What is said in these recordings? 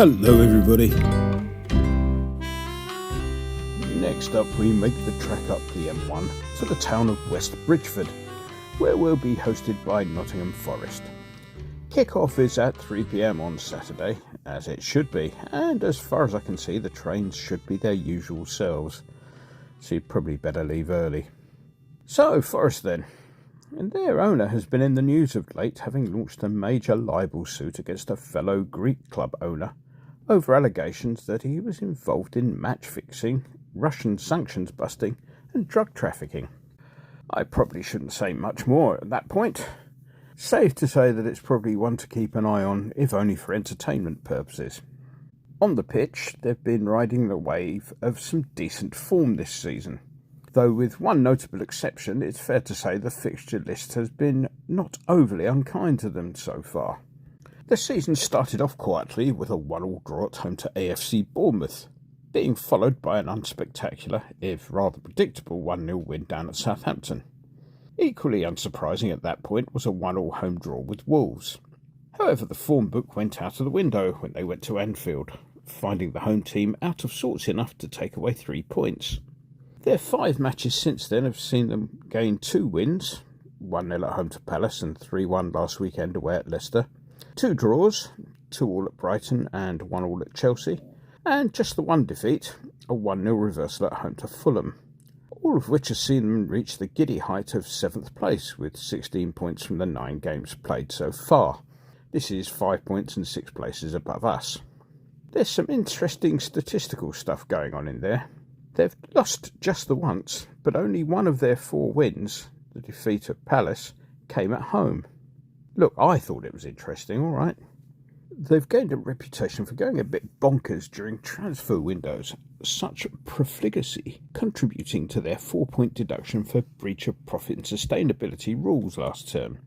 Hello everybody. Next up we make the trek up the M1 to the town of West Bridgford, where we'll be hosted by Nottingham Forest. Kick-off is at 3 PM on Saturday, as it should be, and as far as I can see the trains should be their usual selves, so you'd probably better leave early. So, Forest then. And their owner has been in the news of late, having launched a major libel suit against a fellow Greek club owner over allegations that he was involved in match fixing, Russian sanctions busting and drug trafficking. I probably shouldn't say much more at that point. Safe to say that it's probably one to keep an eye on, if only for entertainment purposes. On the pitch, they've been riding the wave of some decent form this season. Though with one notable exception, it's fair to say the fixture list has been not overly unkind to them so far. The season started off quietly with a 1-1 draw at home to AFC Bournemouth, being followed by an unspectacular, if rather predictable, 1-0 win down at Southampton. Equally unsurprising at that point was a 1-1 home draw with Wolves. However, the form book went out of the window when they went to Anfield, finding the home team out of sorts enough to take away 3 points. Their 5 matches since then have seen them gain 2 wins, 1-0 at home to Palace and 3-1 last weekend away at Leicester, 2 draws, 2-2 at Brighton and 1-1 at Chelsea, and just the 1 defeat, a 1-0 reversal at home to Fulham, all of which has seen them reach the giddy height of 7th place with 16 points from the 9 games played so far. This is 5 points and 6 places above us. There's some interesting statistical stuff going on in there. They've lost just the once, but only one of their 4 wins, the defeat at Palace, came at home. Look, I thought it was interesting, all right. They've gained a reputation for going a bit bonkers during transfer windows, such profligacy contributing to their 4-point deduction for breach of profit and sustainability rules last term.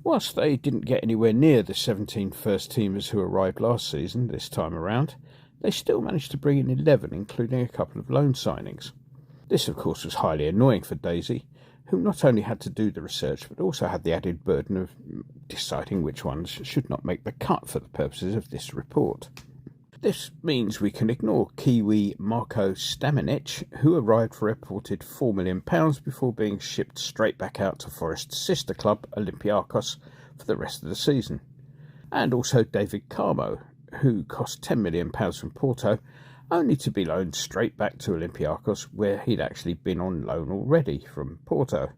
Whilst they didn't get anywhere near the 17 first-teamers who arrived last season this time around, they still managed to bring in 11, including a couple of loan signings. This, of course, was highly annoying for Daisy, who not only had to do the research, but also had the added burden of deciding which ones should not make the cut for the purposes of this report. This means we can ignore Kiwi Marko Stamenic, who arrived for a reported £4 million before being shipped straight back out to Forest's sister club, Olympiacos, for the rest of the season, and also David Carmo, who cost £10 million from Porto, only to be loaned straight back to Olympiacos, where he'd actually been on loan already from Porto.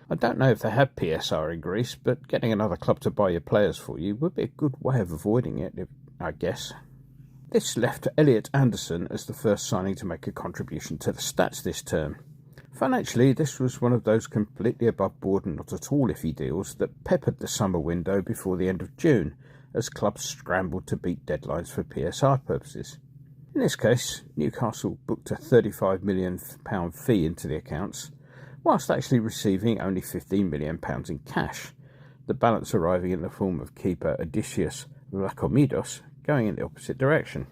I don't know if they have PSR in Greece, but getting another club to buy your players for you would be a good way of avoiding it, I guess. This left Elliot Anderson as the first signing to make a contribution to the stats this term. Financially, this was one of those completely above board and not at all iffy deals that peppered the summer window before the end of June, as clubs scrambled to beat deadlines for PSR purposes. In this case, Newcastle booked a £35 million fee into the accounts, whilst actually receiving only £15 million in cash, the balance arriving in the form of keeper Odysseus Vlachomidos going in the opposite direction.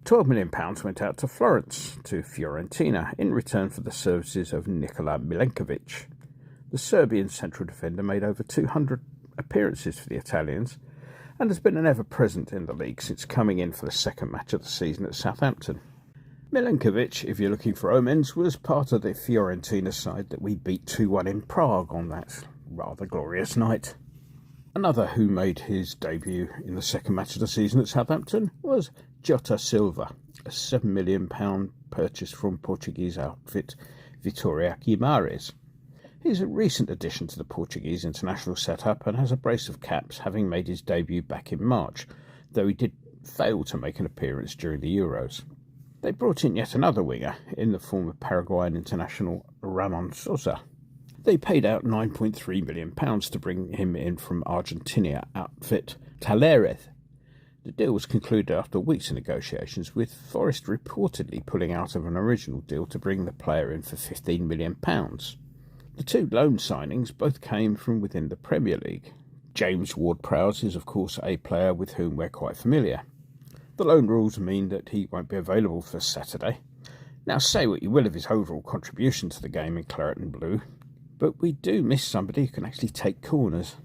£12 million went out to Florence, to Fiorentina, in return for the services of Nikola Milenkovic. The Serbian central defender made over 200 appearances for the Italians, and has been an ever-present in the league since coming in for the second match of the season at Southampton. Milenkovic, if you're looking for omens, was part of the Fiorentina side that we beat 2-1 in Prague on that rather glorious night. Another who made his debut in the second match of the season at Southampton was Jota Silva, a £7 million purchase from Portuguese outfit Vitória Guimarães. He's a recent addition to the Portuguese international setup and has a brace of caps, having made his debut back in March, though he did fail to make an appearance during the Euros. They brought in yet another winger in the form of Paraguayan international Ramon Sosa. They paid out £9.3 million to bring him in from Argentina outfit Talleres. The deal was concluded after weeks of negotiations, with Forest reportedly pulling out of an original deal to bring the player in for £15 million. The 2 loan signings both came from within the Premier League. James Ward-Prowse is, of course, a player with whom we're quite familiar. The loan rules mean that he won't be available for Saturday. Now, say what you will of his overall contribution to the game in claret and blue, but we do miss somebody who can actually take corners.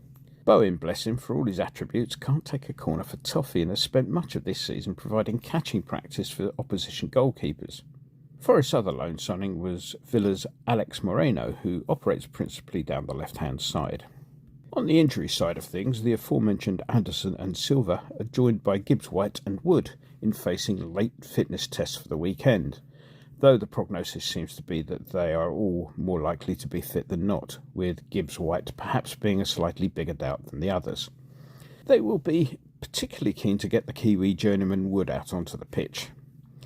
Bowen, bless him, for all his attributes, can't take a corner for toffee and has spent much of this season providing catching practice for opposition goalkeepers. Forest's other loan signing was Villa's Alex Moreno, who operates principally down the left-hand side. On the injury side of things, the aforementioned Anderson and Silva are joined by Gibbs-White and Wood in facing late fitness tests for the weekend, though the prognosis seems to be that they are all more likely to be fit than not, with Gibbs-White perhaps being a slightly bigger doubt than the others. They will be particularly keen to get the Kiwi journeyman Wood out onto the pitch.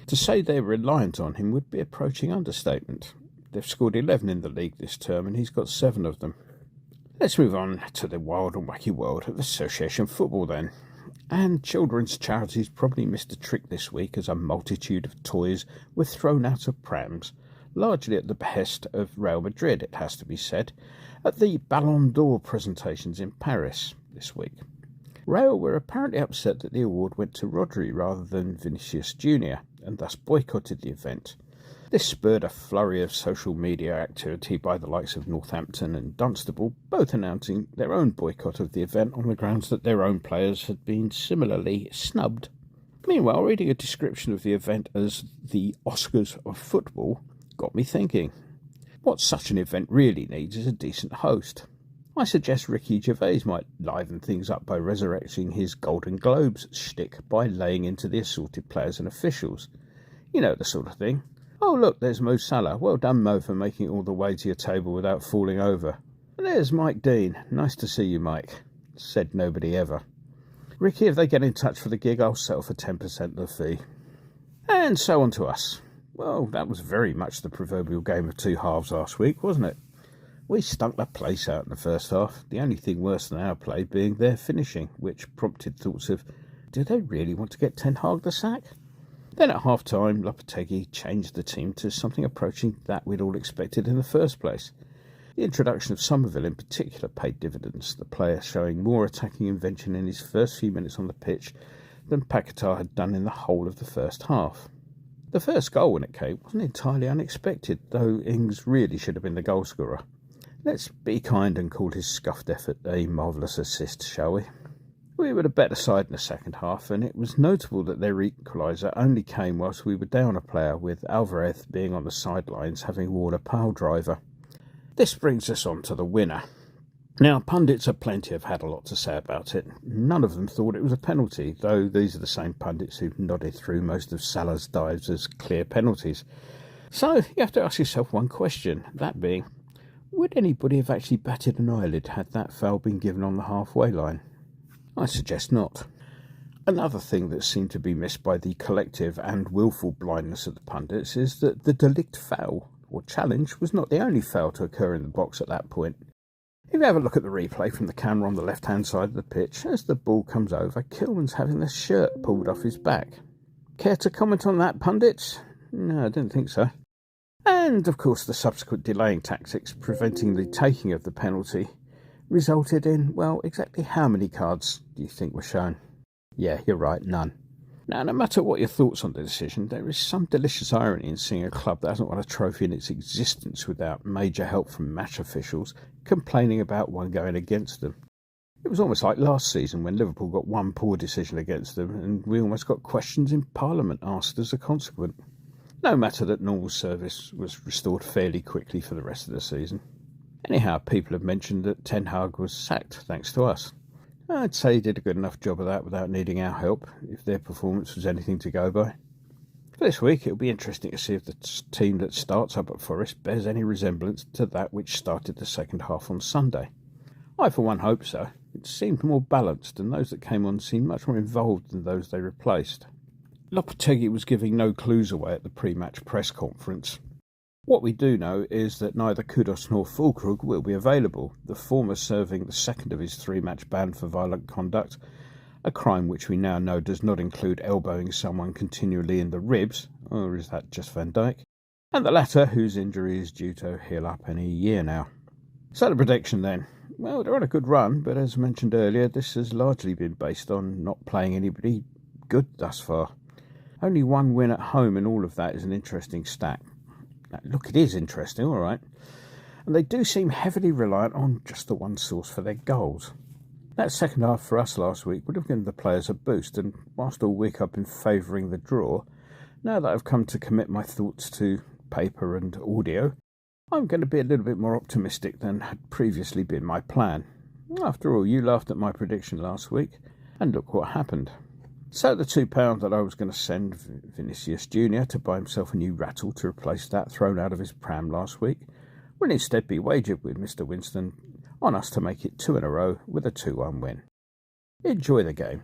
To say they're reliant on him would be approaching understatement. They've scored 11 in the league this term and he's got 7 of them. Let's move on to the wild and wacky world of association football then. And children's charities probably missed a trick this week as a multitude of toys were thrown out of prams, largely at the behest of Real Madrid, it has to be said, at the Ballon d'Or presentations in Paris this week. Real were apparently upset that the award went to Rodri rather than Vinicius Jr., and thus boycotted the event. This spurred a flurry of social media activity by the likes of Northampton and Dunstable, both announcing their own boycott of the event on the grounds that their own players had been similarly snubbed. Meanwhile, reading a description of the event as the Oscars of football got me thinking. What such an event really needs is a decent host. I suggest Ricky Gervais might liven things up by resurrecting his Golden Globes shtick by laying into the assorted players and officials. You know, the sort of thing. Oh, look, there's Mo Salah. Well done, Mo, for making it all the way to your table without falling over. And there's Mike Dean. Nice to see you, Mike. Said nobody ever. Ricky, if they get in touch for the gig, I'll settle for 10% of the fee. And so on to us. Well, that was very much the proverbial game of two halves last week, wasn't it? We stunk the place out in the first half, the only thing worse than our play being their finishing, which prompted thoughts of, do they really want to get Ten Hag the sack? Then at half-time, Lopetegui changed the team to something approaching that we'd all expected in the first place. The introduction of Somerville in particular paid dividends, the player showing more attacking invention in his first few minutes on the pitch than Paquetá had done in the whole of the first half. The first goal, when it came, wasn't entirely unexpected, though Ings really should have been the goalscorer. Let's be kind and call his scuffed effort a marvellous assist, shall we? We were the better side in the second half, and it was notable that their equaliser only came whilst we were down a player, with Alvarez being on the sidelines having worn a pile driver. This brings us on to the winner. Now, pundits of plenty have had a lot to say about it. None of them thought it was a penalty, though these are the same pundits who've nodded through most of Salah's dives as clear penalties. So you have to ask yourself one question, that being, would anybody have actually batted an eyelid had that foul been given on the halfway line? I suggest not. Another thing that seemed to be missed by the collective and willful blindness of the pundits is that the delict foul, or challenge, was not the only foul to occur in the box at that point. If you have a look at the replay from the camera on the left-hand side of the pitch, as the ball comes over, Kilman's having the shirt pulled off his back. Care to comment on that, pundits? No, I don't think so. And, of course, the subsequent delaying tactics preventing the taking of the penalty resulted in, well, exactly how many cards do you think were shown? Yeah, you're right, none. Now, no matter what your thoughts on the decision, there is some delicious irony in seeing a club that hasn't won a trophy in its existence without major help from match officials complaining about one going against them. It was almost like last season when Liverpool got one poor decision against them and we almost got questions in Parliament asked as a consequence. No matter that normal service was restored fairly quickly for the rest of the season. Anyhow, people have mentioned that Ten Hag was sacked thanks to us. I'd say he did a good enough job of that without needing our help, if their performance was anything to go by. For this week, it'll be interesting to see if the team that starts up at Forest bears any resemblance to that which started the second half on Sunday. I, for one, hope so. It seemed more balanced, and those that came on seemed much more involved than those they replaced. Lopetegui was giving no clues away at the pre-match press conference. What we do know is that neither Kudus nor Füllkrug will be available, the former serving the second of his 3-match ban for violent conduct, a crime which we now know does not include elbowing someone continually in the ribs, or is that just Van Dijk, and the latter, whose injury is due to heal up any year now. So the prediction then. Well, they're on a good run, but as mentioned earlier, this has largely been based on not playing anybody good thus far. Only one win at home in all of that is an interesting stat. Now, look, it is interesting, all right. And they do seem heavily reliant on just the one source for their goals. That second half for us last week would have given the players a boost, and whilst all week I've been favouring the draw, now that I've come to commit my thoughts to paper and audio, I'm going to be a little bit more optimistic than had previously been my plan. After all, you laughed at my prediction last week, and look what happened. So the £2 that I was going to send Vinicius Jr. to buy himself a new rattle to replace that thrown out of his pram last week will instead be wagered with Mr. Winston on us to make it 2 in a row with a 2-1 win. Enjoy the game.